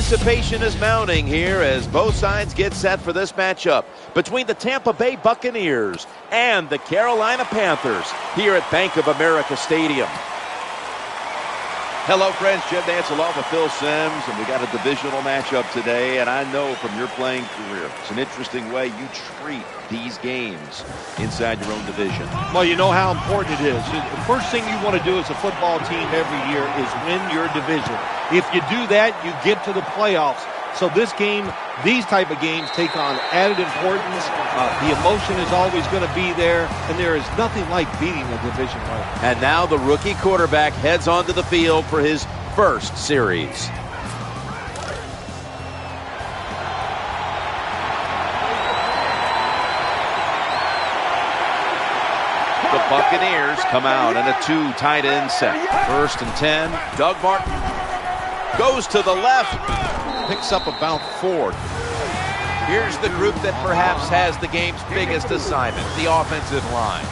Anticipation is mounting here as both sides get set for this matchup between the Tampa Bay Buccaneers and the Carolina Panthers here at Bank of America Stadium. Hello, friends. Jim Nance along with Phil Simms, and we got a divisional matchup today. And I know from your playing career, it's an interesting way you treat these games inside your own division. Well, you know how important it is. The first thing you want to do as a football team every year is win your division. If you do that, you get to the playoffs. So this game, these type of games take on added importance. The emotion is always going to be there, and there is nothing like beating a division rival. And now the rookie quarterback heads onto the field for his first series. The Buccaneers come out in a 2 tight end set. 1st and 10. Doug Martin goes to the left. Picks up about 4. Here's the group that perhaps has the game's biggest assignment, the offensive line.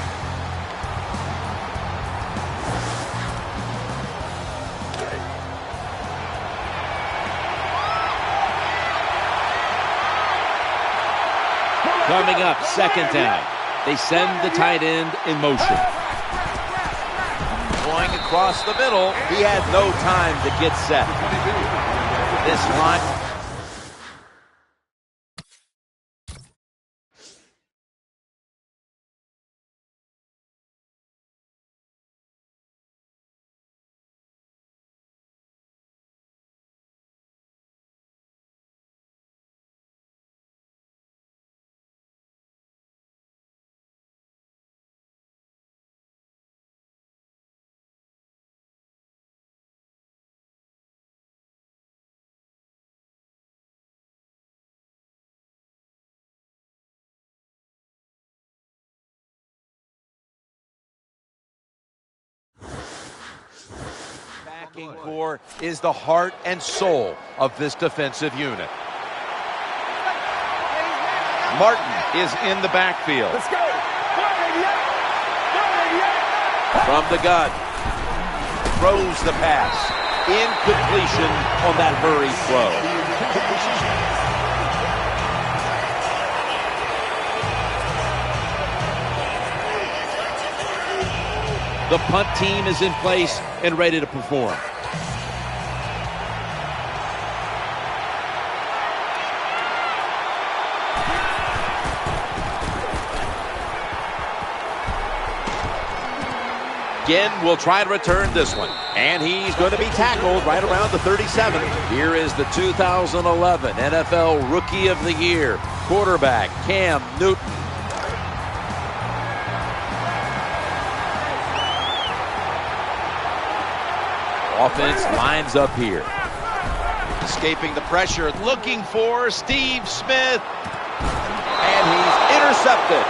Coming up, 2nd down. They send the tight end in motion. Going across the middle, he had no time to get set. This line. Core is the heart and soul of this defensive unit. Martin is in the backfield. Let's go. From the gun. Throws the pass. Incompletion on that hurried throw. The punt team is in place and ready to perform. Again, will try to return this one. And he's going to be tackled right around the 37. Here is the 2011 NFL Rookie of the Year, quarterback Cam Newton. Offense lines up here. Escaping the pressure, looking for Steve Smith. And he's intercepted.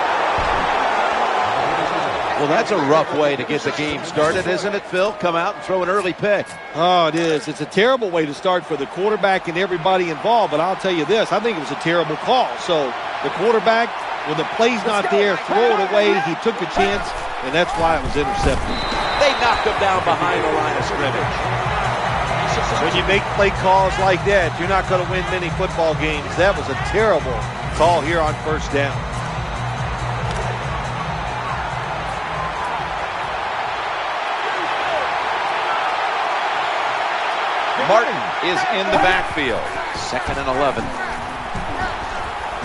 Well, that's a rough way to get the game started, isn't it, Phil? Come out and throw an early pick. Oh, it is. It's a terrible way to start for the quarterback and everybody involved. But I'll tell you this, I think it was a terrible call. So the quarterback, when the play's not there, throw it away. He took a chance, and that's why it was intercepted. They knocked him down behind the line of scrimmage. When you make play calls like that, you're not going to win many football games. That was a terrible call here on 1st down. Martin is in the backfield. 2nd and 11.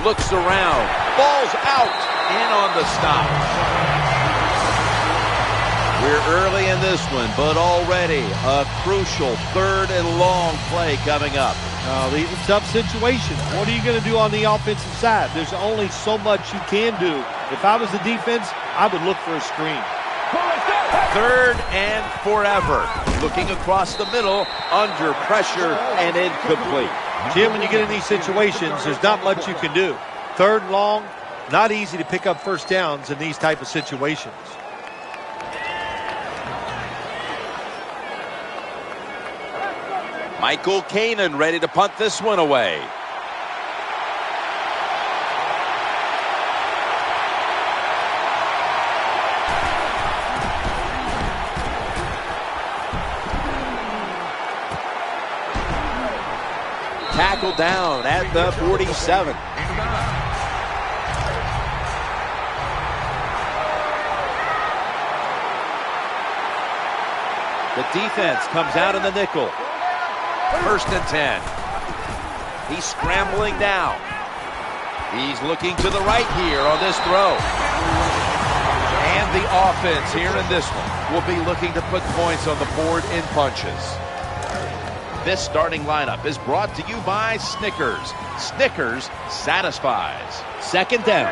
Looks around. Ball's out. In on the stop. We're early in this one, but already a crucial 3rd and long play coming up. These are tough situations. What are you going to do on the offensive side? There's only so much you can do. If I was the defense, I would look for a screen. 3rd and forever. Looking across the middle, under pressure and incomplete. Jim, when you get in these situations, there's not much you can do. 3rd and long, not easy to pick up 1st downs in these type of situations. Michael Kanan ready to punt this one away. tackled down at the 47. The defense comes out in the nickel. 1st and 10. He's scrambling now. He's looking to the right here on this throw. And the offense here in this one will be looking to put points on the board in bunches. This starting lineup is brought to you by Snickers. Snickers satisfies. 2nd down.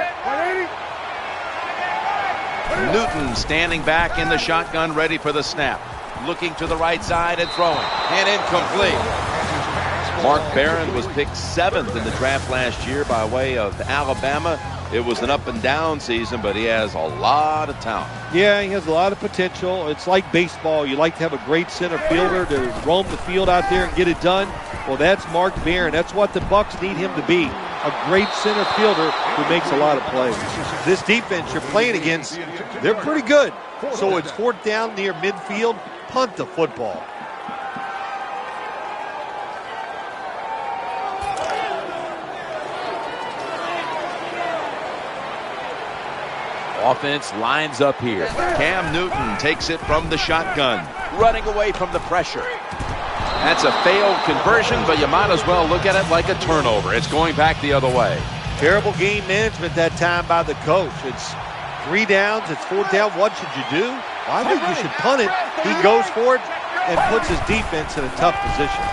Newton standing back in the shotgun, ready for the snap. Looking to the right side and throwing. And incomplete. Mark Barron was picked 7th in the draft last year by way of Alabama. It was an up-and-down season, but he has a lot of talent. Yeah, he has a lot of potential. It's like baseball. You like to have a great center fielder to roam the field out there and get it done. Well, that's Mark Barron. That's what the Bucs need him to be. A great center fielder who makes a lot of plays. This defense you're playing against, they're pretty good. So it's 4th down near midfield. Punt the football. Offense lines up here. Cam Newton takes it from the shotgun, running away from the pressure. That's a failed conversion, but you might as well look at it like a turnover. It's going back the other way. Terrible game management that time by the coach. It's 3 downs, it's 4th down. What should you do? Well, I think you should punt it. He goes for it and puts his defense in a tough position.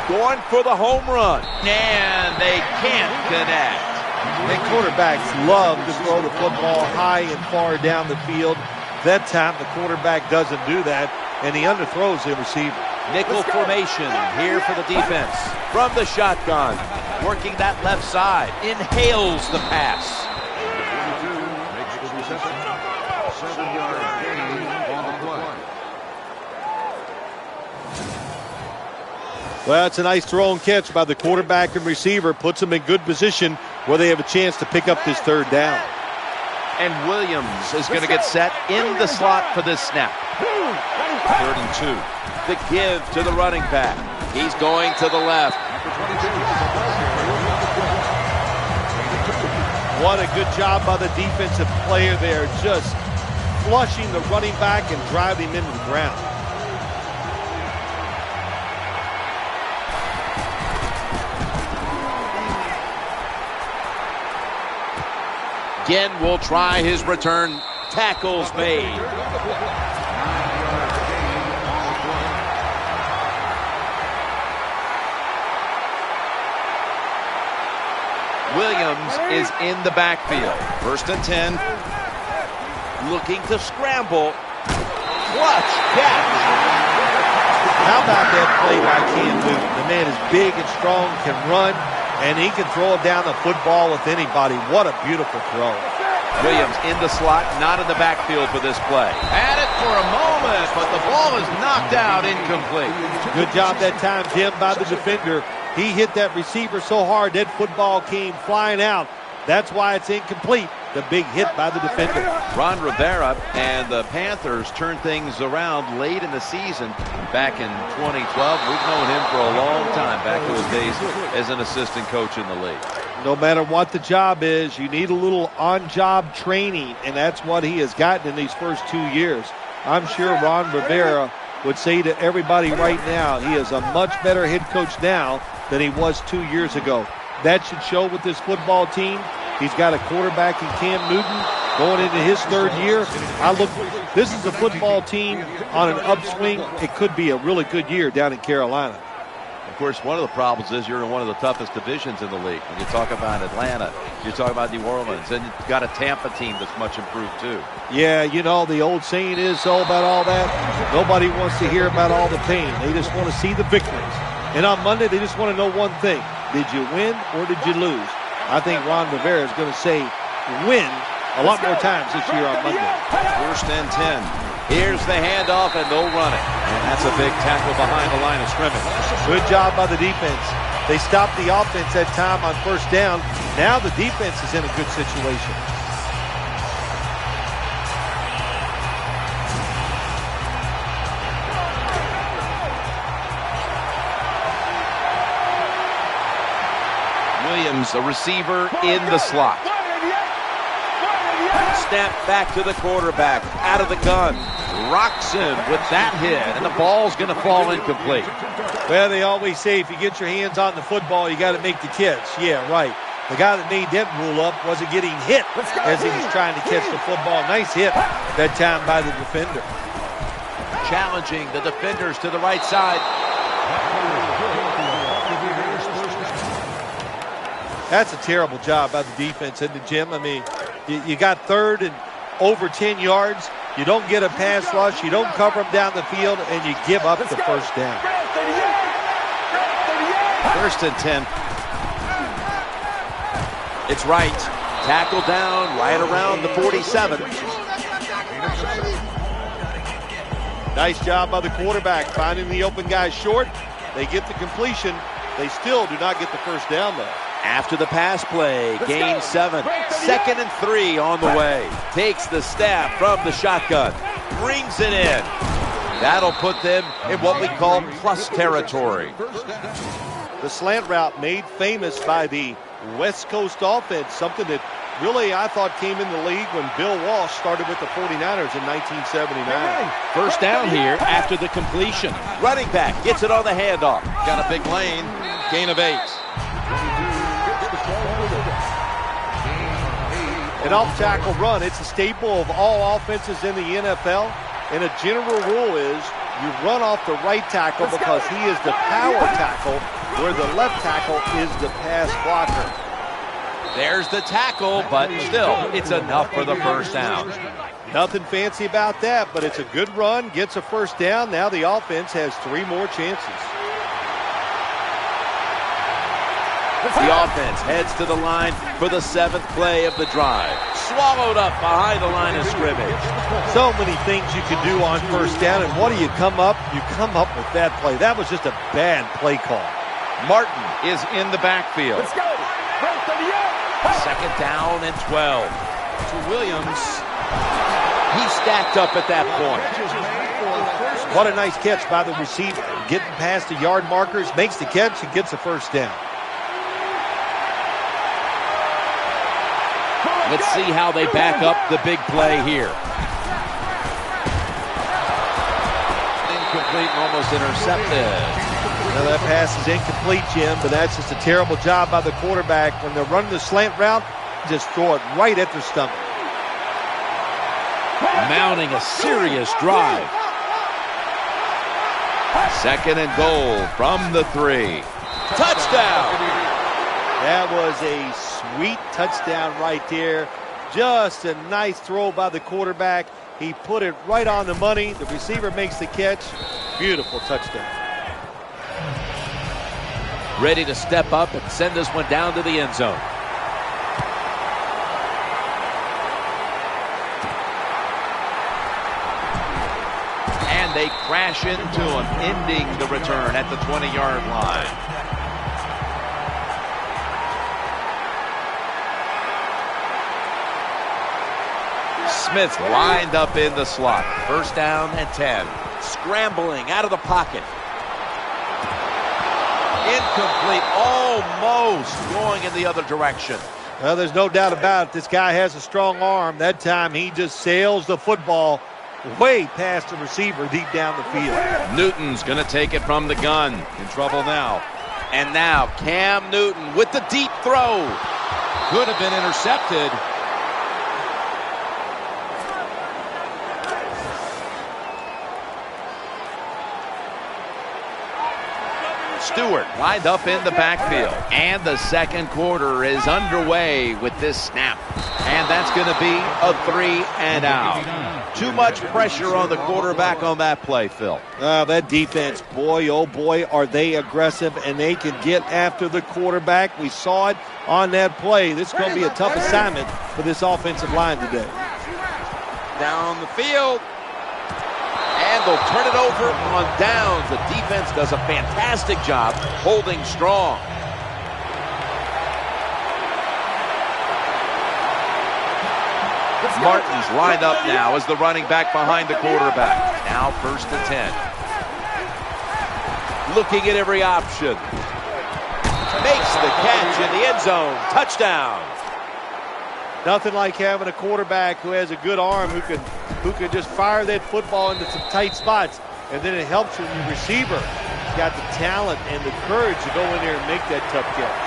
Going for the home run, and they can't connect. And quarterbacks love to throw the football high and far down the field. That time the quarterback doesn't do that, and he underthrows the receiver. Nickel formation here for the defense. From the shotgun, working that left side, inhales the pass. Well, it's a nice throw and catch by the quarterback and receiver. Puts them in good position where they have a chance to pick up this 3rd down. And Williams is going to get set in the slot for this snap. 3rd and 2. The give to the running back. He's going to the left. What a good job by the defensive player there. Just flushing the running back and driving him into the ground. Again, will try his return. Tackles made. Williams is in the backfield. 1st and 10. Looking to scramble. Clutch catch. How about that play by Cam Newton? The man is big and strong, can run, and he can throw it down the football with anybody. What a beautiful throw. Williams in the slot, not in the backfield for this play. Had it for a moment, but the ball is knocked out, incomplete. Good job that time, Jim, by the defender. He hit that receiver so hard that football came flying out. That's why it's incomplete. The big hit by the defender. Ron Rivera and the Panthers turned things around late in the season back in 2012. We've known him for a long time, back to his days as an assistant coach in the league. No matter what the job is, you need a little on-job training, and that's what he has gotten in these first 2 years. I'm sure Ron Rivera would say to everybody right now, he is a much better head coach now than he was 2 years ago. That should show with this football team. He's got a quarterback in Cam Newton going into his 3rd year. This is a football team on an upswing. It could be a really good year down in Carolina. Of course, one of the problems is you're in one of the toughest divisions in the league. When you talk about Atlanta, you're talking about New Orleans, and you've got a Tampa team that's much improved too. Yeah, you know, the old saying is all about all that. Nobody wants to hear about all the pain. They just want to see the victories. And on Monday, they just want to know one thing. Did you win or did you lose? I think Ron Rivera is going to say win a lot more times this year on Monday. 1st and 10. Here's the handoff, and they'll run it. And that's a big tackle behind the line of scrimmage. Good job by the defense. They stopped the offense that time on 1st down. Now the defense is in a good situation. Williams, the receiver, in the slot. Snap back to the quarterback, out of the gun. Rocks him with that hit, and the ball's going to fall incomplete. Well, they always say if you get your hands on the football, you got to make the catch. Yeah, right. The guy that made that rule up wasn't getting hit as he was trying to catch the football. Nice hit that time by the defender. Challenging the defenders to the right side. That's a terrible job by the defense in the gym. I mean, you got third and over 10 yards. You don't get a pass rush. You don't cover them down the field, and you give up the first down. 1st and 10. It's right. Tackle down right around the 47. Nice job by the quarterback finding the open guy short. They get the completion. They still do not get the first down, though. After the pass play, gain 7. 2nd and 3 on the way. Takes the snap from the shotgun. Brings it in. That'll put them in what we call plus territory. The slant route made famous by the West Coast offense, something that really I thought came in the league when Bill Walsh started with the 49ers in 1979. First down here after the completion. Running back gets it on the handoff. Got a big lane. Gain of 8. An off-tackle run, it's a staple of all offenses in the NFL. And a general rule is you run off the right tackle because he is the power tackle, where the left tackle is the pass blocker. There's the tackle, but still, it's enough for the first down. Nothing fancy about that, but it's a good run, gets a first down. Now the offense has 3 more chances. The offense heads to the line for the 7th play of the drive. Swallowed up behind the line of scrimmage. So many things you can do on first down, and what do you come up? You come up with that play. That was just a bad play call. Martin is in the backfield. Let's go. 2nd down and 12. To Williams. He stacked up at that point. What a nice catch by the receiver. Getting past the yard markers, makes the catch, and gets the first down. Let's see how they back up the big play here. Incomplete and almost intercepted. Now that pass is incomplete, Jim, but that's just a terrible job by the quarterback. When they're running the slant route, just throw it right at their stomach. Mounting a serious drive. 2nd and goal from the 3. Touchdown! That was a sweet touchdown right there. Just a nice throw by the quarterback. He put it right on the money. The receiver makes the catch. Beautiful touchdown. Ready to step up and send this one down to the end zone. And they crash into him, ending the return at the 20-yard line. Smith lined up in the slot. 1st down and 10. Scrambling out of the pocket. Incomplete, almost going in the other direction. Well, there's no doubt about it. This guy has a strong arm. That time he just sails the football way past the receiver deep down the field. Newton's going to take it from the gun. In trouble now. And now Cam Newton with the deep throw. Could have been intercepted. Stewart lined up in the backfield. And the 2nd quarter is underway with this snap. And that's going to be a 3 and out. Too much pressure on the quarterback on that play, Phil. That defense, boy, oh boy, are they aggressive, and they can get after the quarterback. We saw it on that play. This is going to be a tough assignment for this offensive line today. Down the field. And they'll turn it over on downs. The defense does a fantastic job holding strong. Martin's lined up now as the running back behind the quarterback. Now 1st and 10. Looking at every option. Makes the catch in the end zone. Touchdown. Nothing like having a quarterback who has a good arm, who can just fire that football into some tight spots. And then it helps when your receiver has got the talent and the courage to go in there and make that tough catch.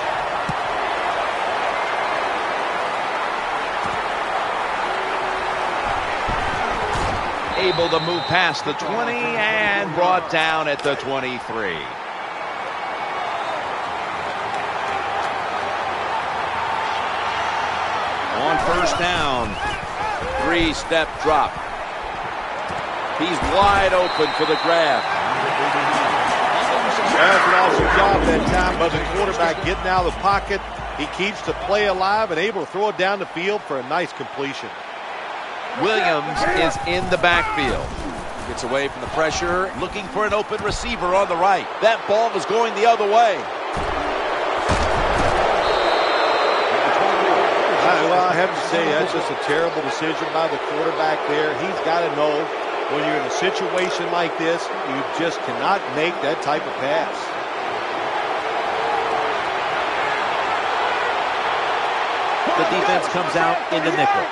Able to move past the 20 and brought down at the 23. On first down, three-step drop. He's wide open for the grab. That's an awesome job that time by the quarterback getting out of the pocket. He keeps the play alive and able to throw it down the field for a nice completion. Williams is in the backfield. Gets away from the pressure, looking for an open receiver on the right. That ball is going the other way. Well, I have to say, that's just a terrible decision by the quarterback there. He's got to know when you're in a situation like this, you just cannot make that type of pass. The defense comes out in the nickel.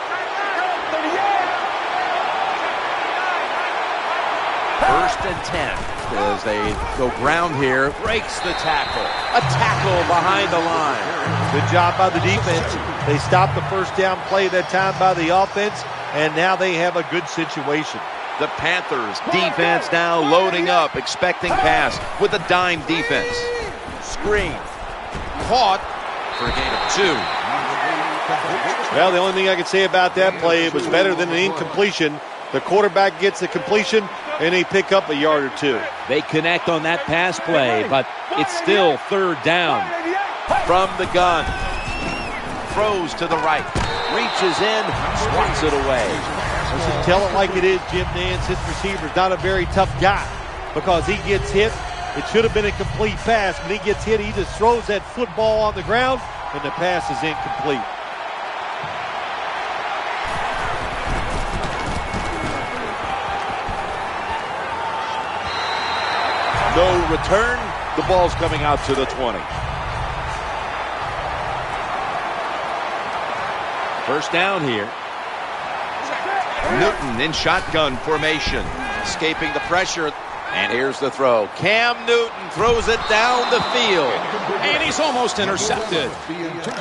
First and 10 as they go ground here. Breaks the tackle. A tackle behind the line. Good job by the defense. They stopped the first down play that time by the offense, and now they have a good situation. The Panthers defense now loading up, expecting pass with a dime defense. Screen. Caught for a gain of 2. Well, the only thing I can say about that play, it was better than an incompletion. The quarterback gets the completion, and they pick up a yard or 2. They connect on that pass play, but it's still third down. From the gun. Throws to the right. Reaches in, swats it away. Let's tell it like it is, Jim Nance. His receiver's not a very tough guy because he gets hit. It should have been a complete pass. When he gets hit, he just throws that football on the ground, and the pass is incomplete. No return. The ball's coming out to the 20. First down here. Newton in shotgun formation, escaping the pressure, and here's the throw. Cam Newton throws it down the field, and he's almost intercepted.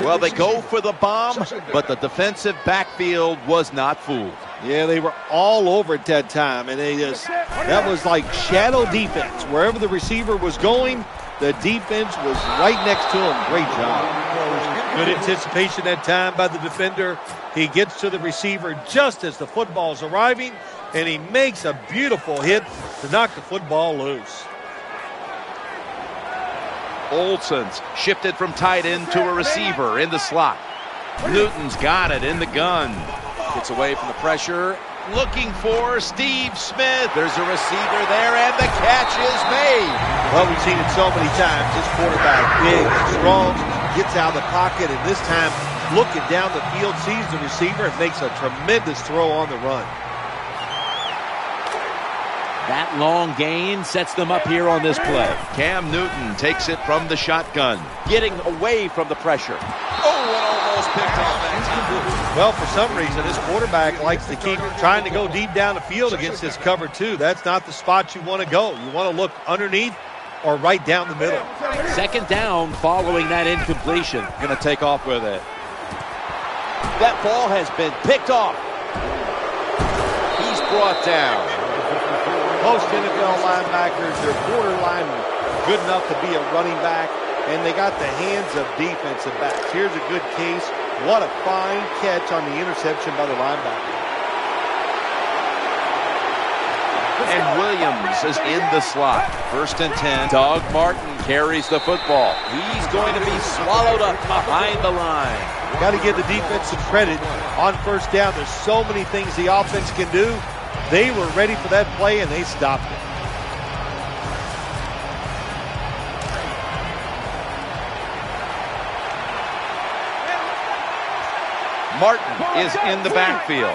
Well, they go for the bomb, but the defensive backfield was not fooled. Yeah, they were all over at that time, and that was like shadow defense. Wherever the receiver was going, the defense was right next to him. Great job. Good anticipation that time by the defender. He gets to the receiver just as the football's arriving, and he makes a beautiful hit to knock the football loose. Olsen's shifted from tight end to a receiver in the slot. Newton's got it in the gun. Gets away from the pressure. Looking for Steve Smith. There's a receiver there, and the catch is made. Well, we've seen it so many times. This quarterback, big, strong, gets out of the pocket, and this time looking down the field, sees the receiver, and makes a tremendous throw on the run. That long gain sets them up here on this play. Cam Newton takes it from the shotgun, getting away from the pressure. Oh, and almost picked off that time. Well, for some reason, this quarterback likes to keep trying to go deep down the field against this cover two. That's not the spot you want to go. You want to look underneath or right down the middle. Second down following that incompletion. Going to take off with it. That ball has been picked off. He's brought down. Most NFL linebackers, they're borderline good enough to be a running back, and they got the hands of defensive backs. Here's a good case. What a fine catch on the interception by the linebacker. And Williams is in the slot. First and 10. Doug Martin carries the football. He's going to be swallowed up behind the line. Got to give the defense some credit on first down. There's so many things the offense can do. They were ready for that play, and they stopped it. Martin is in the backfield.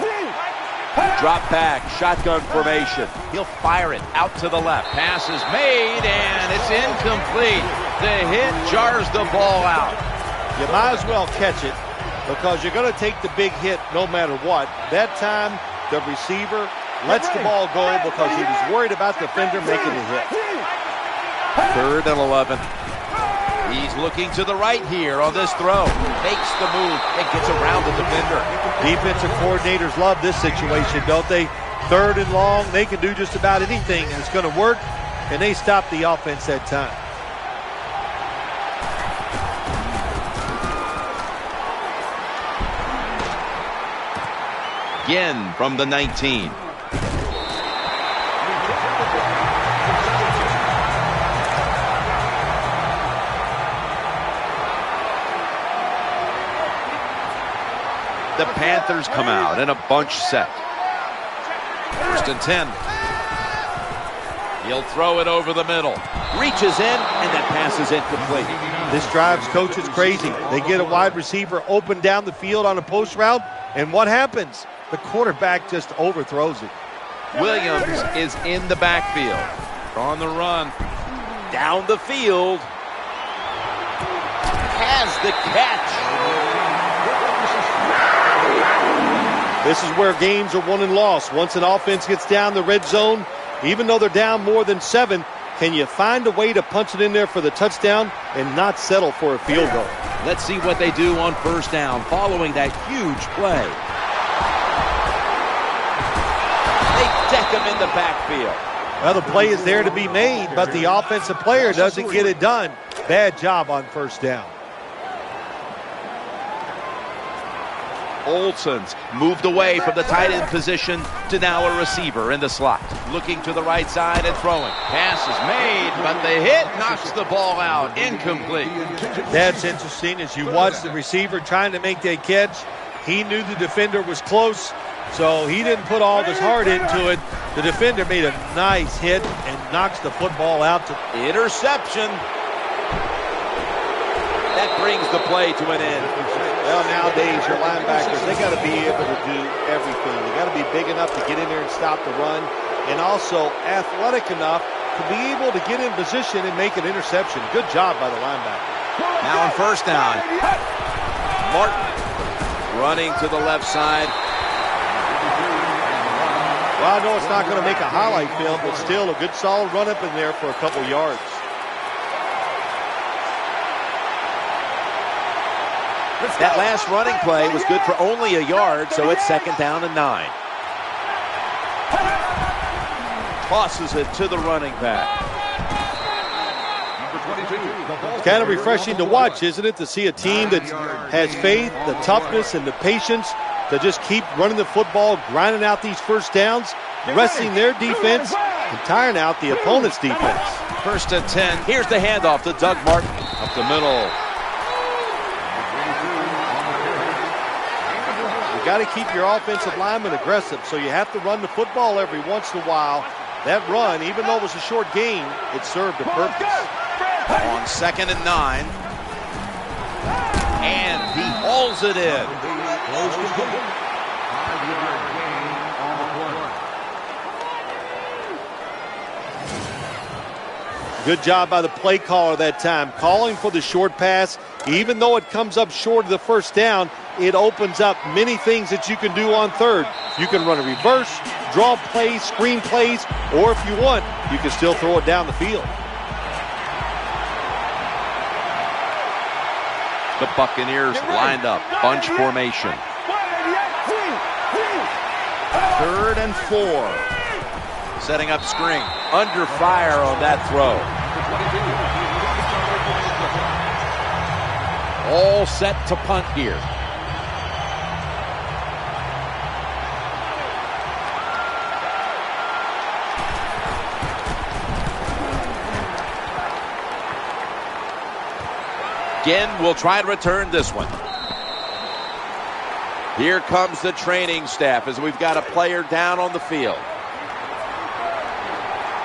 Drop back, shotgun formation. He'll fire it out to the left. Pass is made, and it's incomplete. The hit jars the ball out. You might as well catch it because you're going to take the big hit no matter what. That time, the receiver lets the ball go because he was worried about the defender making the hit. 3rd and 11. He's looking to the right here on this throw. Makes the move and gets around the defender. Defensive coordinators love this situation, don't they? 3rd and long, they can do just about anything, and it's going to work, and they stop the offense that time. Again from the 19. The Panthers come out in a bunch set. 1st and 10. He'll throw it over the middle. Reaches in, and that pass is incomplete. This drives coaches crazy. They get a wide receiver open down the field on a post route, and what happens? The quarterback just overthrows it. Williams is in the backfield. On the run. Down the field. Has the catch. This is where games are won and lost. Once an offense gets down the red zone, even though they're down more than 7, can you find a way to punch it in there for the touchdown and not settle for a field goal? Let's see what they do on 1st down following that huge play. They deck him in the backfield. Well, the play is there to be made, but the offensive player doesn't get it done. Bad job on 1st down. Olsen's moved away from the tight end position to now a receiver in the slot. Looking to the right side and throwing. Pass is made, but the hit knocks the ball out. Incomplete. That's interesting. As you watch the receiver trying to make that catch, he knew the defender was close, so he didn't put all his heart into it. The defender made a nice hit and knocks the football out. Interception. That brings the play to an end. Well, nowadays, your linebackers, they got to be able to do everything. They got to be big enough to get in there and stop the run, and also athletic enough to be able to get in position and make an interception. Good job by the linebacker. Now on 1st down. Martin running to the left side. Well, I know it's not going to make a highlight film, but still a good solid run up in there for a couple yards. That last running play was good for only a yard, so it's 2nd down and 9. Tosses it to the running back. It's kind of refreshing to watch, isn't it, to see a team that has faith, the toughness, and the patience to just keep running the football, grinding out these 1st downs, resting their defense, and tiring out the opponent's defense. 1st and 10. Here's the handoff to Doug Martin. Up the middle. You got to keep your offensive lineman aggressive, so you have to run the football every once in a while. That run, even though it was a short gain, it served a purpose. On 2nd and 9. And he hauls it in. Good job by the play caller that time, calling for the short pass. Even though it comes up short of the 1st down, it opens up many things that you can do on 3rd. You can run a reverse, draw plays, screen plays, or if you want, you can still throw it down the field. The Buccaneers lined up, bunch formation. 3rd and 4. Setting up screen. Under fire on that throw. All set to punt here. Again, we'll try to return this one. Here comes the training staff as we've got a player down on the field.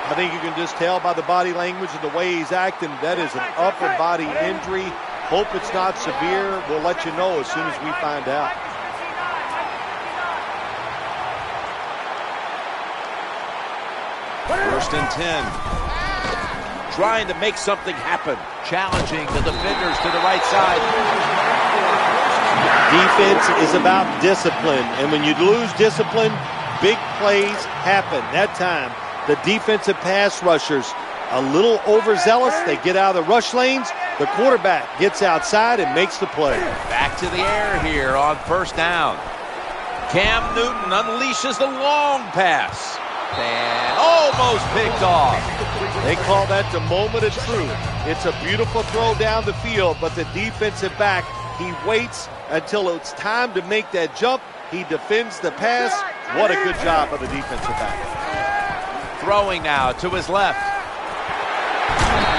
I think you can just tell by the body language and the way he's acting that is an upper body injury. Hope it's not severe. We'll let you know as soon as we find out. First and 10. Trying to make something happen. Challenging the defenders to the right side. Defense is about discipline, and when you lose discipline, big plays happen. That time, the defensive pass rushers a little overzealous. They get out of the rush lanes. The quarterback gets outside and makes the play. Back to the air here on first down. Cam Newton unleashes the long pass. And almost picked off. They call that the moment of truth. It's a beautiful throw down the field, but the defensive back, he waits until it's time to make that jump. He defends the pass. What a good job of the defensive back. Throwing now to his left.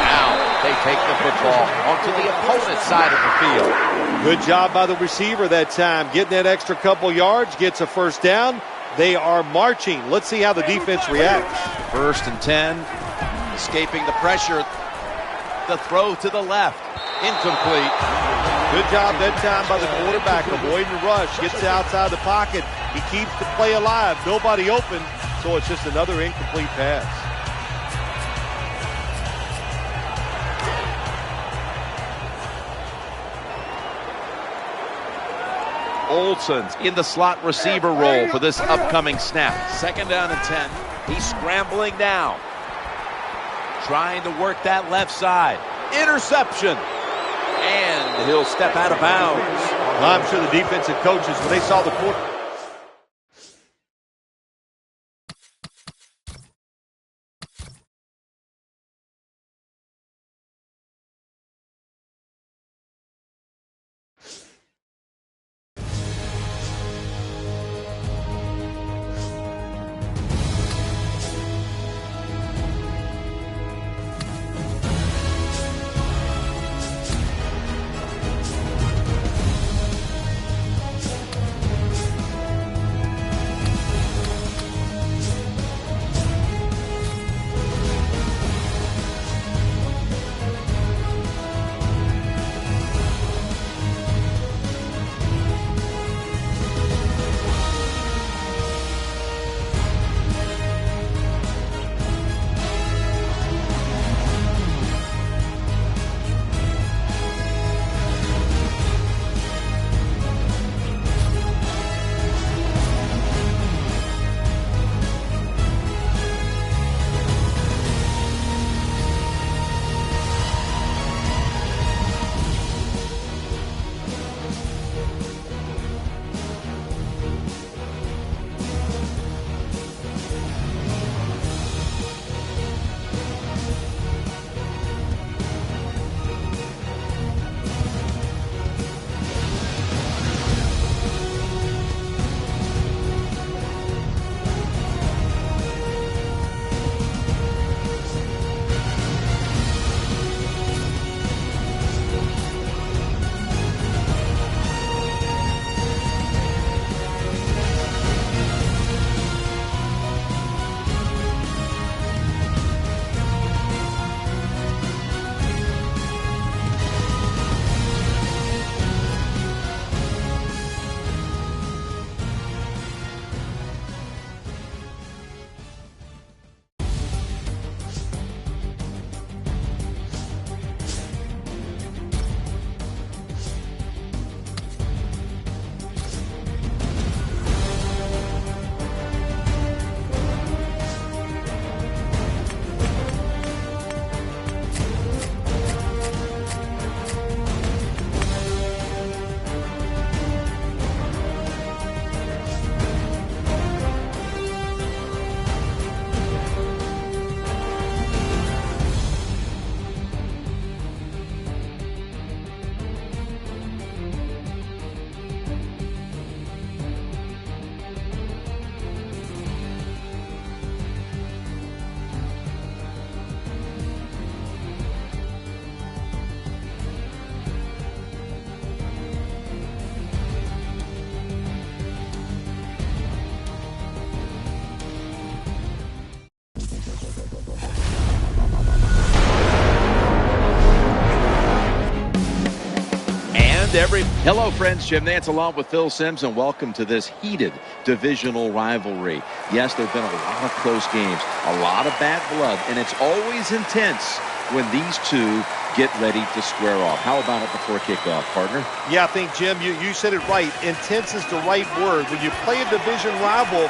Now they take the football onto the opponent's side of the field. Good job by the receiver that time. Getting that extra couple yards, gets a first down. They are marching. Let's see how the defense reacts. 1st and 10. Escaping the pressure. The throw to the left. Incomplete. Good job that time by the quarterback. Avoiding the rush. Gets outside the pocket. He keeps the play alive. Nobody open. So it's just another incomplete pass. Olsen's in the slot receiver role for this upcoming snap. 2nd down and 10. He's scrambling now. Trying to work that left side. Interception. And he'll step out of bounds. I'm sure the defensive coaches, when they saw the quarterback, Hello, friends. Jim Nance along with Phil Simms, and welcome to this heated divisional rivalry. Yes, there have been a lot of close games, a lot of bad blood, and it's always intense when these two get ready to square off. How about it before kickoff, partner? Yeah, I think, Jim, you said it right. Intense is the right word. When you play a division rival,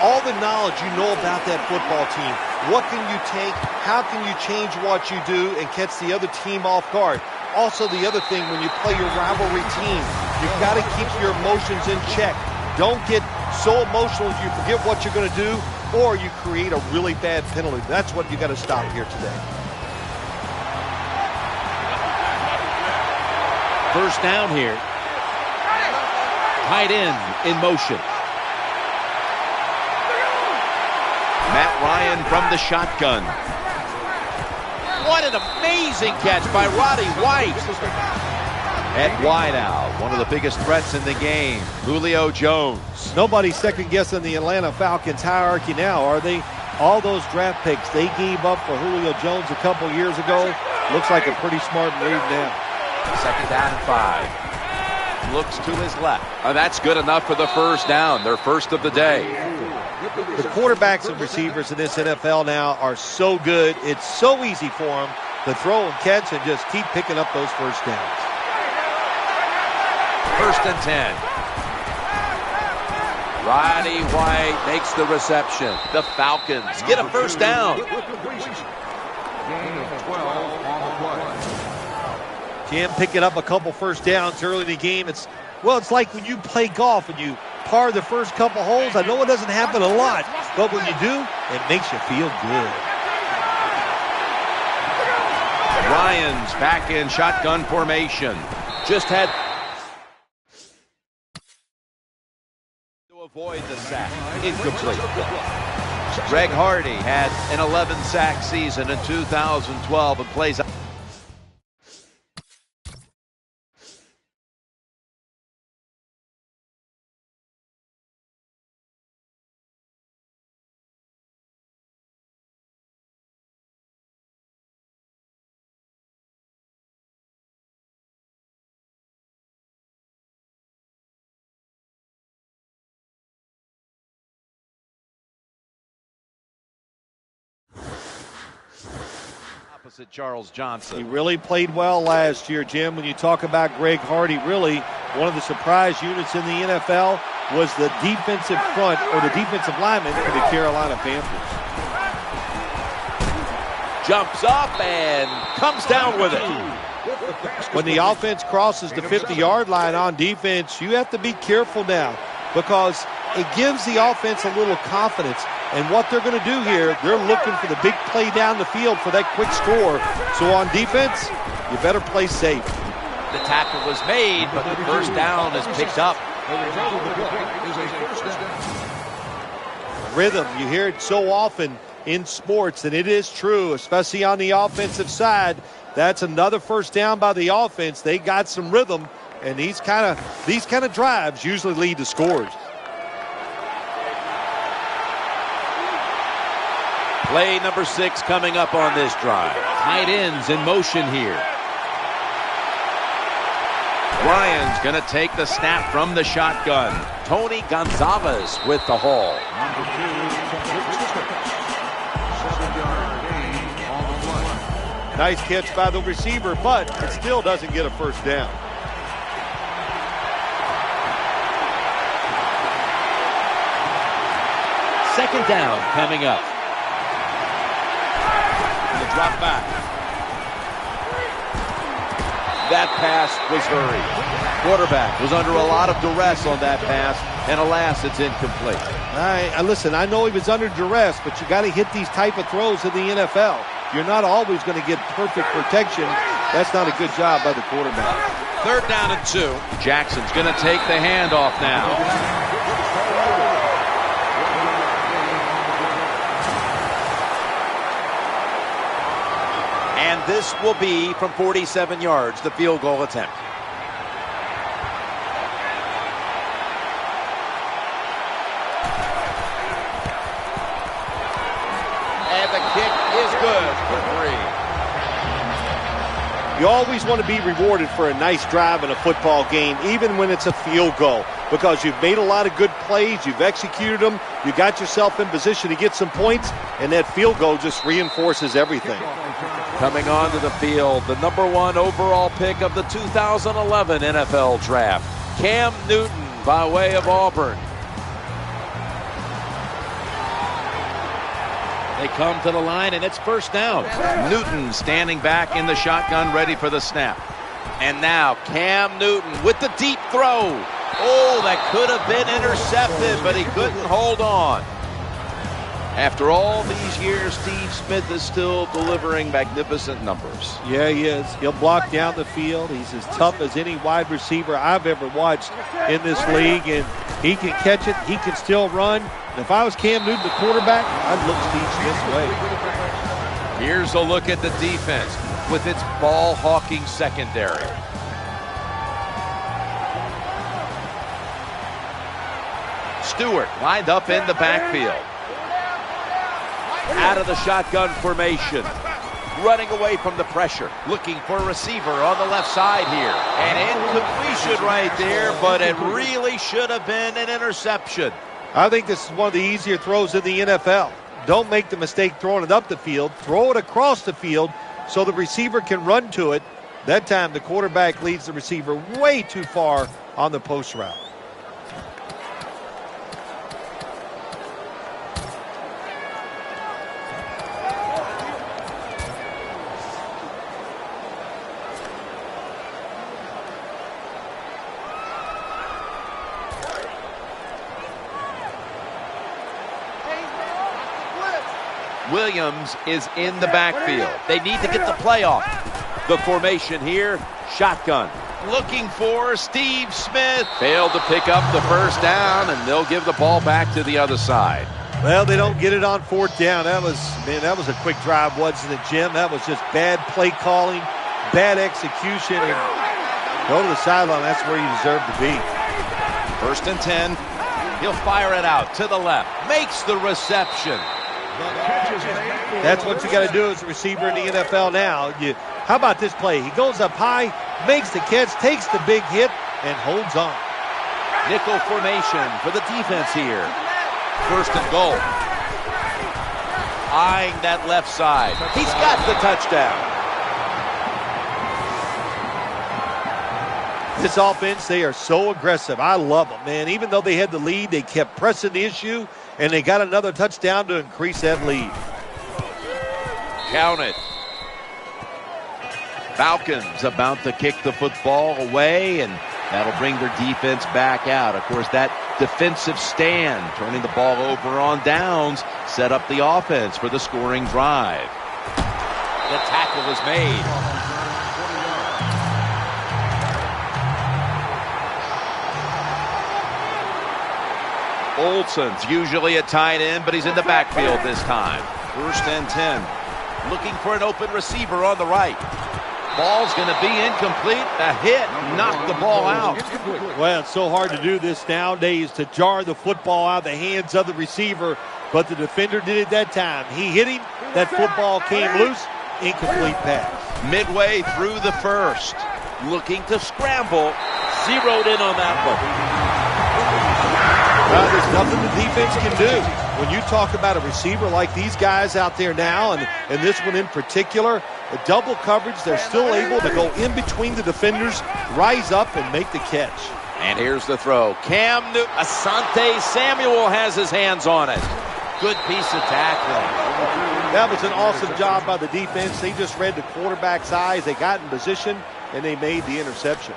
all the knowledge you know about that football team, what can you take, how can you change what you do and catch the other team off guard. Also, the other thing, when you play your rivalry team, you've got to keep your emotions in check. Don't get so emotional you forget what you're going to do, or you create a really bad penalty. That's what you got to stop here today. First down here. Tight end in motion. Matt Ryan from the shotgun. What an amazing catch by Roddy White. At wideout, one of the biggest threats in the game, Julio Jones. Nobody's second-guessing the Atlanta Falcons hierarchy now, are they? All those draft picks they gave up for Julio Jones a couple years ago, looks like a pretty smart move now. Second down and 5. Looks to his left. That's good enough for the first down, their first of the day. The quarterbacks and receivers in this NFL now are so good, it's so easy for them to throw and catch and just keep picking up those first downs. First and 10. Roddy White makes the reception. The Falcons get a first down. Jim picking up a couple first downs early in the game. It's like when you play golf and you par the first couple holes. I know it doesn't happen a lot, but when you do, it makes you feel good. Ryan's back in shotgun formation. Just had to avoid the sack. Incomplete. Greg Hardy had an 11-sack season in 2012 and plays opposite Charles Johnson. He really played well last year, Jim. When you talk about Greg Hardy, really one of the surprise units in the NFL was the defensive front or the defensive lineman for the Carolina Panthers. Jumps up and comes down with it. When the offense crosses the 50-yard line on defense, you have to be careful now because it gives the offense a little confidence. And what they're going to do here, they're looking for the big play down the field for that quick score. So on defense, you better play safe. The tackle was made, but the first down is picked up. Rhythm, you hear it so often in sports, and it is true, especially on the offensive side. That's another first down by the offense. They got some rhythm, and these kind of drives usually lead to scores. Play number 6 coming up on this drive. Tight ends in motion here. Ryan's going to take the snap from the shotgun. Tony Gonzalez with the haul. Nice catch by the receiver, but it still doesn't get a first down. Second down coming up. Drop back. That pass was hurried. Quarterback was under a lot of duress on that pass, and alas, it's incomplete. Listen, I know he was under duress, but you got to hit these type of throws in the NFL. You're not always going to get perfect protection. That's not a good job by the quarterback. Third down and 2. Jackson's going to take the handoff now. And this will be from 47 yards, the field goal attempt. And the kick is good for 3. You always want to be rewarded for a nice drive in a football game, even when it's a field goal, because you've made a lot of good plays, you've executed them, you got yourself in position to get some points, and that field goal just reinforces everything. Coming onto the field, the #1 overall pick of the 2011 NFL Draft, Cam Newton by way of Auburn. They come to the line, and it's first down. Newton standing back in the shotgun, ready for the snap. And now Cam Newton with the deep throw. Oh, that could have been intercepted, but he couldn't hold on. After all these years, Steve Smith is still delivering magnificent numbers. Yeah, he is. He'll block down the field. He's as tough as any wide receiver I've ever watched in this league, and he can catch it. He can still run. And if I was Cam Newton, the quarterback, I'd look Steve Smith's way. Here's a look at the defense with its ball-hawking secondary. Stewart lined up in the backfield. Out of the shotgun formation. Running away from the pressure. Looking for a receiver on the left side here. An incompletion right there, but it really should have been an interception. I think this is one of the easier throws in the NFL. Don't make the mistake throwing it up the field. Throw it across the field so the receiver can run to it. That time the quarterback leads the receiver way too far on the post route. Williams is in the backfield. They need to get the play off. The formation here, shotgun. Looking for Steve Smith. Failed to pick up the first down, and they'll give the ball back to the other side. Well, they don't get it on fourth down. That was a quick drive, wasn't it, Jim? That was just bad play calling, bad execution, and go to the sideline. That's where you deserve to be. 1st and 10. He'll fire it out to the left. Makes the reception. That's what you got to do as a receiver in the NFL now. How about this play? He goes up high, makes the catch, takes the big hit, and holds on. Nickel formation for the defense here. 1st and goal. Eyeing that left side. He's got the touchdown. This offense, they are so aggressive. I love them, man. Even though they had the lead, they kept pressing the issue, and they got another touchdown to increase that lead. Count it. Falcons about to kick the football away, and that'll bring their defense back out. Of course, that defensive stand, turning the ball over on downs, set up the offense for the scoring drive. The tackle was made. Olsen's usually a tight end, but he's in the backfield this time. 1st and 10. Looking for an open receiver on the right. Ball's going to be incomplete. A hit knocked the ball out. Well, it's so hard to do this nowadays, to jar the football out of the hands of the receiver, but the defender did it that time. He hit him. That football came loose. Incomplete pass. Midway through the 1st. Looking to scramble. Zeroed in on that one. Well, there's nothing the defense can do. When you talk about a receiver like these guys out there now, and this one in particular, the double coverage, they're still able to go in between the defenders, rise up, and make the catch. And here's the throw. Cam Newton. Asante Samuel has his hands on it. Good piece of tackling. That was an awesome job by the defense. They just read the quarterback's eyes. They got in position, and they made the interception.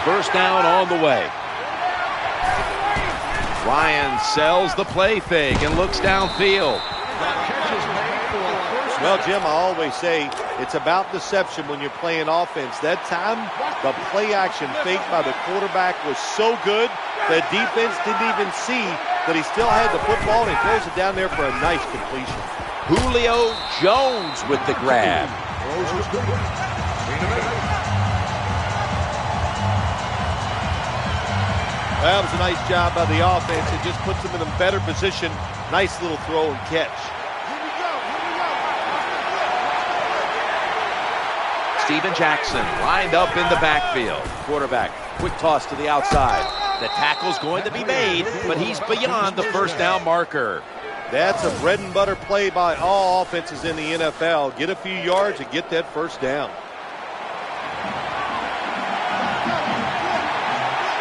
First down on the way. Ryan sells the play fake and looks downfield. Well, Jim, I always say it's about deception when you're playing offense. That time, the play action fake by the quarterback was so good that defense didn't even see that he still had the football, and he throws it down there for a nice completion. Julio Jones with the grab. That was a nice job by the offense. It just puts them in a better position. Nice little throw and catch. Steven Jackson lined up in the backfield. Quarterback, quick toss to the outside. The tackle's going to be made, but he's beyond the first down marker. That's a bread and butter play by all offenses in the NFL. Get a few yards and get that first down.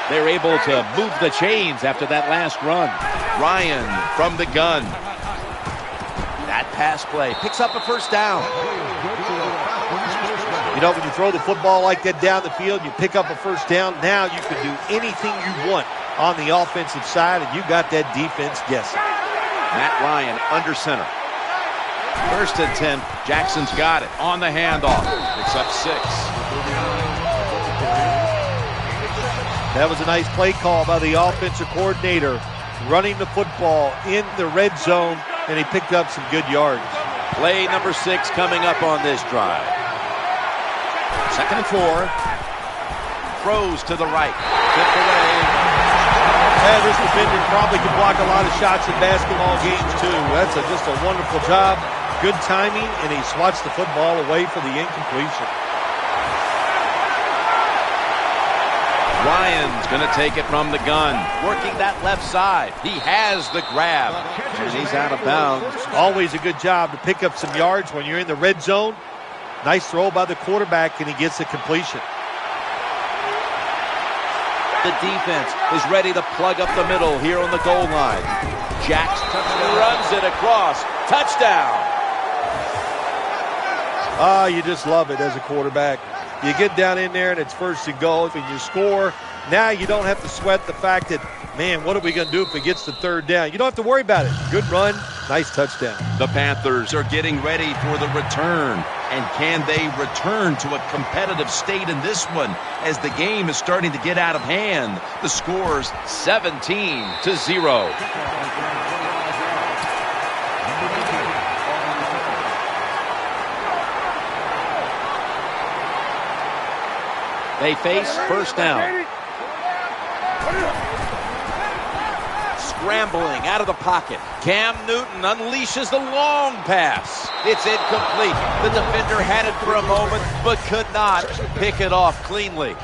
They're able to move the chains after that last run. Ryan from the gun. That pass play picks up a first down. You know, when you throw the football like that down the field, you pick up a first down, now you can do anything you want on the offensive side, and you got that defense guessing. Matt Ryan under center. First and 10. Jackson's got it on the handoff. Picks up 6. That was a nice play call by the offensive coordinator, running the football in the red zone, and he picked up some good yards. Play number 6 coming up on this drive. Second and 4. Throws to the right. Tipped away. Yeah, this defender probably can block a lot of shots in basketball games too. That's just a wonderful job. Good timing, and he swats the football away for the incompletion. Ryan's going to take it from the gun. Working that left side. He has the grab. And he's out of bounds. Always a good job to pick up some yards when you're in the red zone. Nice throw by the quarterback, and he gets the completion. The defense is ready to plug up the middle here on the goal line. Jackson runs it across. Touchdown. You just love it as a quarterback. You get down in there, and it's first and goal, and you score. Now you don't have to sweat the fact that, man, what are we going to do if it gets to third down? You don't have to worry about it. Good run, nice touchdown. The Panthers are getting ready for the return. And can they return to a competitive state in this one as the game is starting to get out of hand? The score's 17-0. They face first down. Scrambling out of the pocket. Cam Newton unleashes the long pass. It's incomplete. The defender had it for a moment, but could not pick it off cleanly.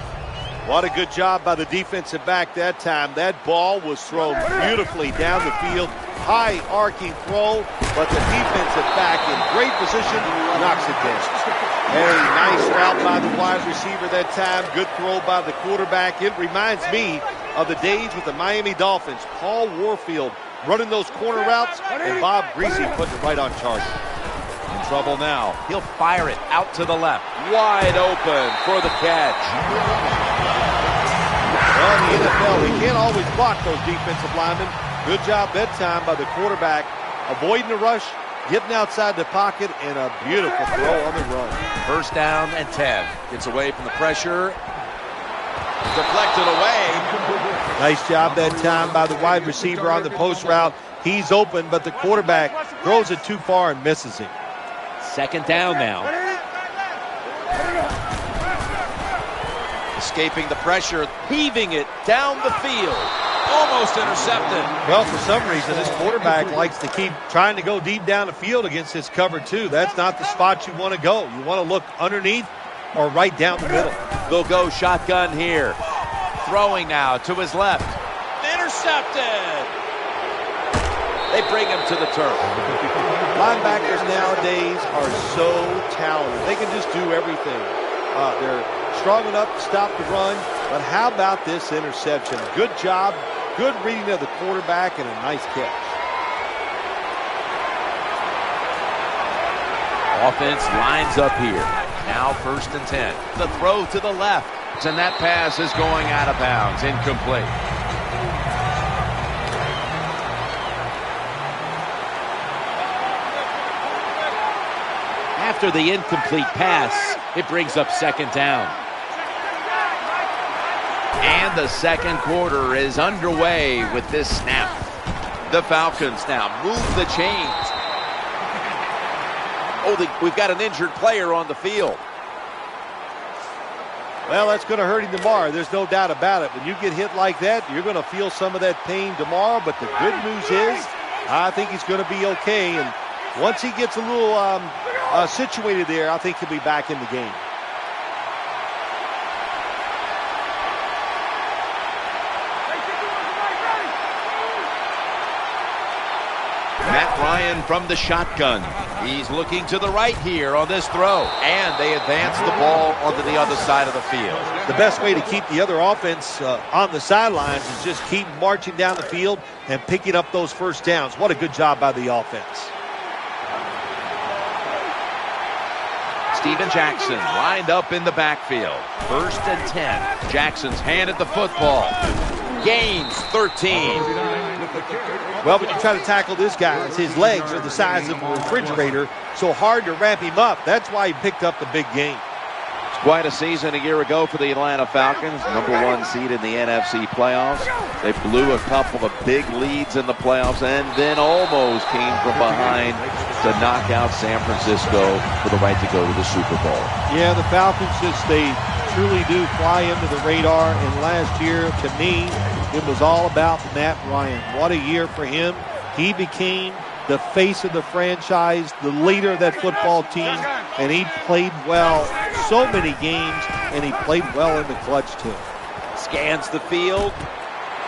What a good job by the defensive back that time. That ball was thrown beautifully down the field. High arcing throw, but the defensive back in great position knocks it down. A nice route by the wide receiver that time. Good throw by the quarterback. It reminds me of the days with the Miami Dolphins. Paul Warfield running those corner routes, and Bob Greasy putting it right on target. In trouble now. He'll fire it out to the left. Wide open for the catch. Well, in the NFL, they can't always block those defensive linemen. Good job that time by the quarterback, avoiding the rush, getting outside the pocket, and a beautiful throw on the run. First down and 10. Gets away from the pressure. Deflected away. Nice job that time by the wide receiver on the post route. He's open, but the quarterback throws it too far and misses him. Second down now. Escaping the pressure, heaving it down the field. Almost intercepted. Well, for some reason, this quarterback likes to keep trying to go deep down the field against his cover two. That's not the spot you want to go. You want to look underneath or right down the middle. They'll go shotgun here. Throwing now to his left. Intercepted. They bring him to the turf. Linebackers nowadays are so talented. They can just do everything. They're strong enough to stop the run, but how about this interception? Good job, good reading of the quarterback, and a nice catch. Offense lines up here. Now first and 10. The throw to the left. And that pass is going out of bounds. Incomplete. After the incomplete pass, it brings up second down. And the second quarter is underway with this snap. The Falcons now move the chains. Oh, we've got an injured player on the field. Well, that's going to hurt him tomorrow. There's no doubt about it. When you get hit like that, you're going to feel some of that pain tomorrow. But the good news is, I think he's going to be okay. And once he gets a little situated there, I think he'll be back in the game. Matt Ryan from the shotgun. He's looking to the right here on this throw. And they advance the ball onto the other side of the field. The best way to keep the other offense on the sidelines is just keep marching down the field and picking up those first downs. What a good job by the offense. Steven Jackson lined up in the backfield. 1st and 10. Jackson's handed the football. Gains 13. Well, when you try to tackle this guy, his legs are the size of a refrigerator, so hard to wrap him up. That's why he picked up the big gain. Quite a season a year ago for the Atlanta Falcons, #1 seed in the NFC playoffs. They blew a couple of big leads in the playoffs and then almost came from behind to knock out San Francisco for the right to go to the Super Bowl. Yeah, the Falcons they truly do fly under the radar, and last year, to me, it was all about Matt Ryan. What a year for him. He became the face of the franchise, the leader of that football team, and he played well so many games, and he played well in the clutch too. Scans the field.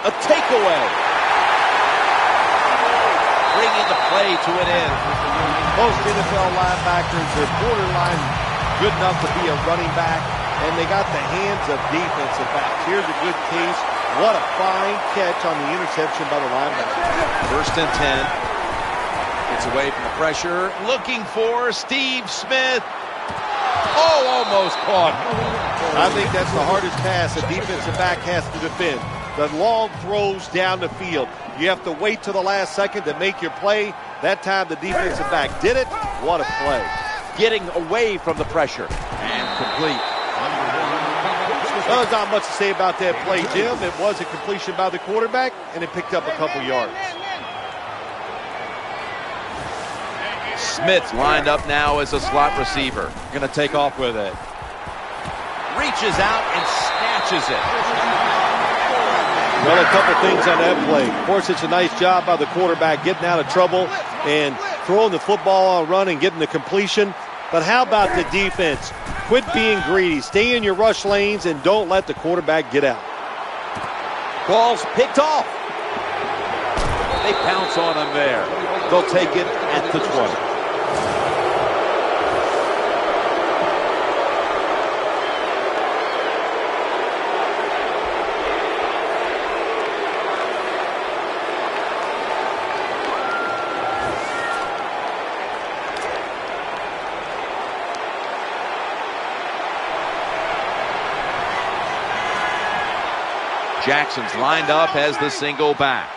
A takeaway. Bringing the play to an end. Most NFL linebackers are borderline good enough to be a running back, and they got the hands of defensive backs. Here's a good case. What a fine catch on the interception by the linebacker. 1st and 10. Gets away from the pressure. Looking for Steve Smith. Oh, almost caught. I think that's the hardest pass a defensive back has to defend. The long throws down the field. You have to wait till the last second to make your play. That time the defensive back did it. What a play. Getting away from the pressure. And complete. Well, there's not much to say about that play, Jim. It was a completion by the quarterback, and it picked up a couple yards. Smith lined up now as a slot receiver. Going to take off with it. Reaches out and snatches it. Well, a couple things on that play. Of course, it's a nice job by the quarterback getting out of trouble and throwing the football on a run and getting the completion. But how about the defense? Quit being greedy. Stay in your rush lanes and don't let the quarterback get out. Ball's picked off. They pounce on him there. They'll take it at the 20. Jackson's lined up as the single back.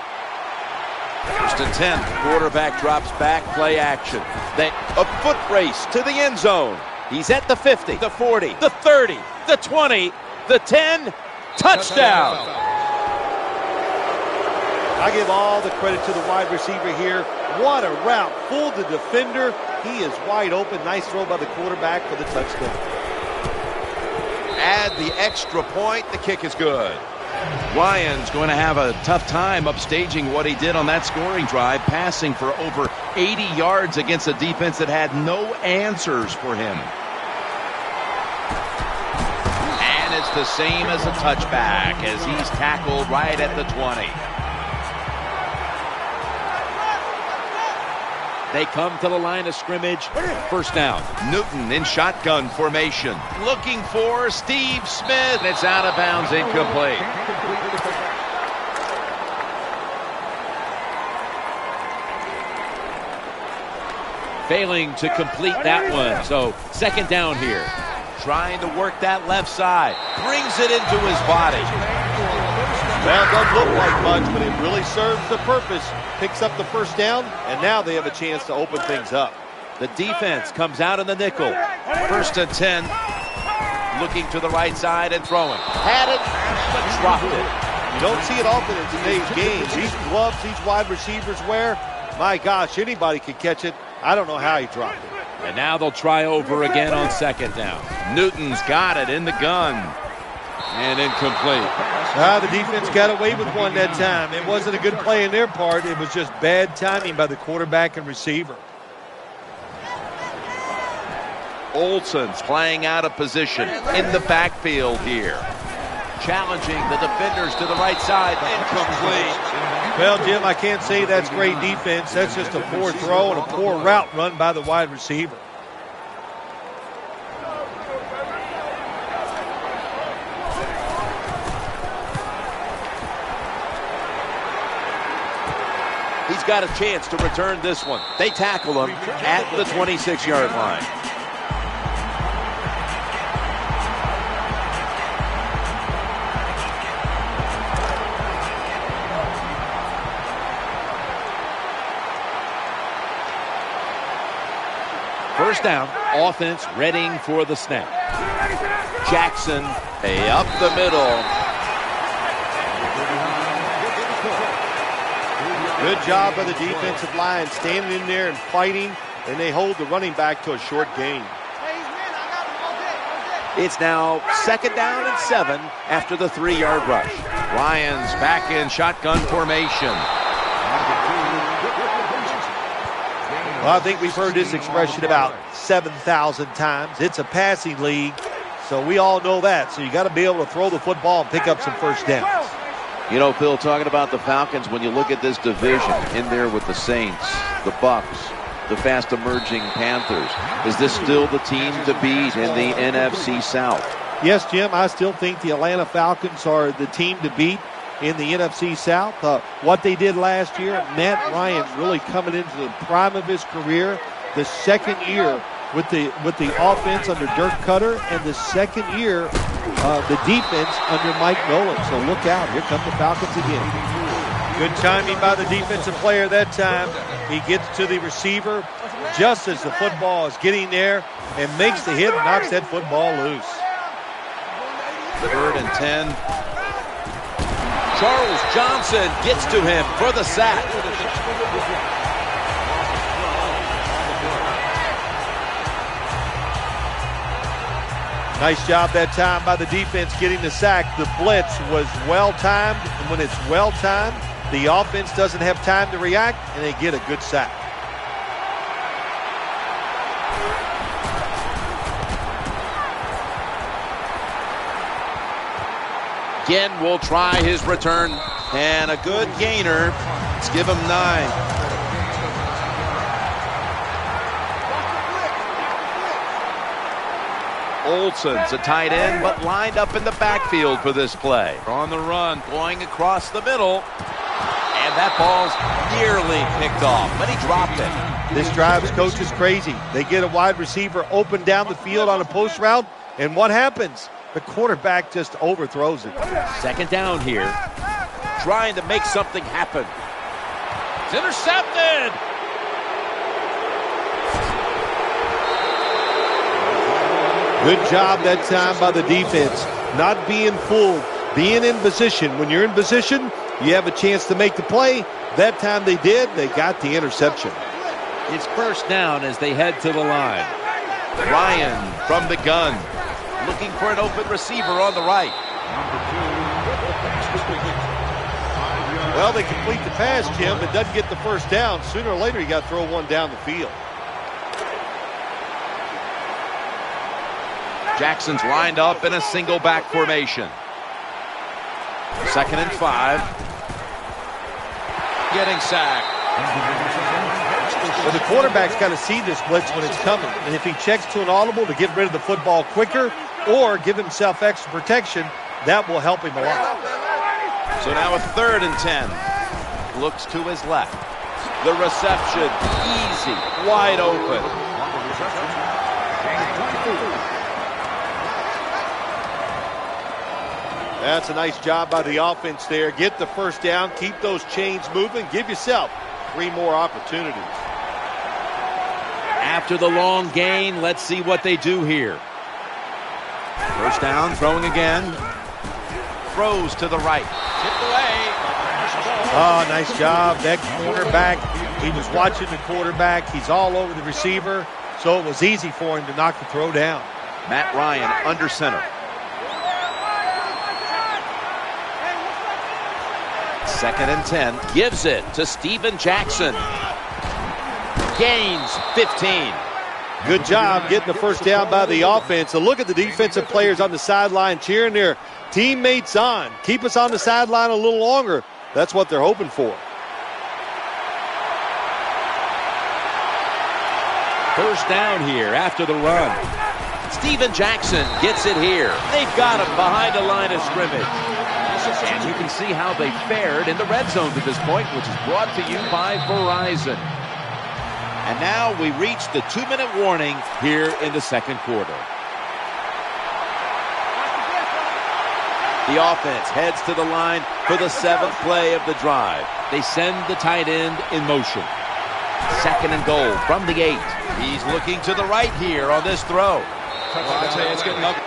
1st and 10. Quarterback drops back, play action. Then a foot race to the end zone. He's at the 50, the 40, the 30, the 20, the 10. Touchdown. I give all the credit to the wide receiver here. What a route. Fooled the defender. He is wide open. Nice throw by the quarterback for the touchdown. Add the extra point. The kick is good. Ryan's going to have a tough time upstaging what he did on that scoring drive, passing for over 80 yards against a defense that had no answers for him. And it's the same as a touchback as he's tackled right at the 20. They come to the line of scrimmage. 1st down. Newton in shotgun formation. Looking for Steve Smith. It's out of bounds, incomplete. Failing to complete that one. So 2nd down here. Trying to work that left side. Brings it into his body. Well, it doesn't look like much, but it really serves the purpose. Picks up the 1st down, and now they have a chance to open things up. The defense comes out in the nickel. 1st and 10. Looking to the right side and throwing. Had it, but dropped it. You don't see it often in today's game. These gloves these wide receivers wear, my gosh, anybody could catch it. I don't know how he dropped it. And now they'll try over again on 2nd down. Newton's got it in the gun. And incomplete. The defense got away with one that time. It wasn't a good play in their part. It was just bad timing by the quarterback and receiver. Olsen's playing out of position in the backfield here. Challenging the defenders to the right side. Incomplete. Well, Jim, I can't say that's great defense. That's just a poor throw and a poor route run by the wide receiver. He's got a chance to return this one. They tackle him at the 26-yard line. First down, offense readying for the snap. Jackson, up the middle. Good job by the defensive line, standing in there and fighting, and they hold the running back to a short gain. It's now 2nd down and 7 after the 3-yard rush. Ryan's back in shotgun formation. Well, I think we've heard this expression about 7,000 times. It's a passing league, so we all know that. So you got to be able to throw the football and pick up some first downs. You know, Phil, talking about the Falcons, when you look at this division in there with the Saints, the Bucks, the fast emerging Panthers, is this still the team to beat in the NFC South? Yes, Jim, I still think the Atlanta Falcons are the team to beat in the NFC South. What they did last year, Matt Ryan really coming into the prime of his career, the second year with the offense under Dirk Cutter, and the second year the defense under Mike Nolan. So look out, here come the Falcons again. Good timing by the defensive player that time. He gets to the receiver just as the football is getting there and makes the hit and knocks that football loose. 3rd and 10. Charles Johnson gets to him for the sack. Nice job that time by the defense getting the sack. The blitz was well-timed, and when it's well-timed, the offense doesn't have time to react, and they get a good sack. Again, will try his return, and a good gainer. Let's give him 9. Olsen's a tight end, but lined up in the backfield for this play. On the run, going across the middle. And that ball's nearly picked off, but he dropped it. This drive's coach is crazy. They get a wide receiver open down the field on a post route, and what happens? The quarterback just overthrows it. 2nd down here, trying to make something happen. It's intercepted. Good job that time by the defense. Not being fooled, being in position. When you're in position, you have a chance to make the play. That time they did. They got the interception. It's first down as they head to the line. Ryan from the gun. Looking for an open receiver on the right. Well, they complete the pass, Jim, but doesn't get the first down. Sooner or later, you got to throw one down the field. Jackson's lined up in a single back formation. 2nd and 5. Getting sacked. Well, the quarterback's got to see this blitz when it's coming. And if he checks to an audible to get rid of the football quicker or give himself extra protection, that will help him a lot. So now a 3rd and 10. Looks to his left. The reception, easy, wide open. That's a nice job by the offense there. Get the first down, keep those chains moving, give yourself 3 more opportunities. After the long gain, let's see what they do here. First down, throwing again. Throws to the right. Tipped away. Oh, nice job. That cornerback, he was watching the quarterback. He's all over the receiver, so it was easy for him to knock the throw down. Matt Ryan under center. 2nd and 10. Gives it to Steven Jackson. Gains 15. Good job getting the first down by the offense. So look at the defensive players on the sideline cheering their teammates on. Keep us on the sideline a little longer. That's what they're hoping for. First down here after the run. Steven Jackson gets it here. They've got him behind the line of scrimmage. And you can see how they fared in the red zone to this point, which is brought to you by Verizon. And now we reach the 2-minute warning here in the second quarter. The offense heads to the line for the 7th play of the drive. They send the tight end in motion. 2nd and goal from the 8. He's looking to the right here on this throw. Well, I tell you, it's getting ugly.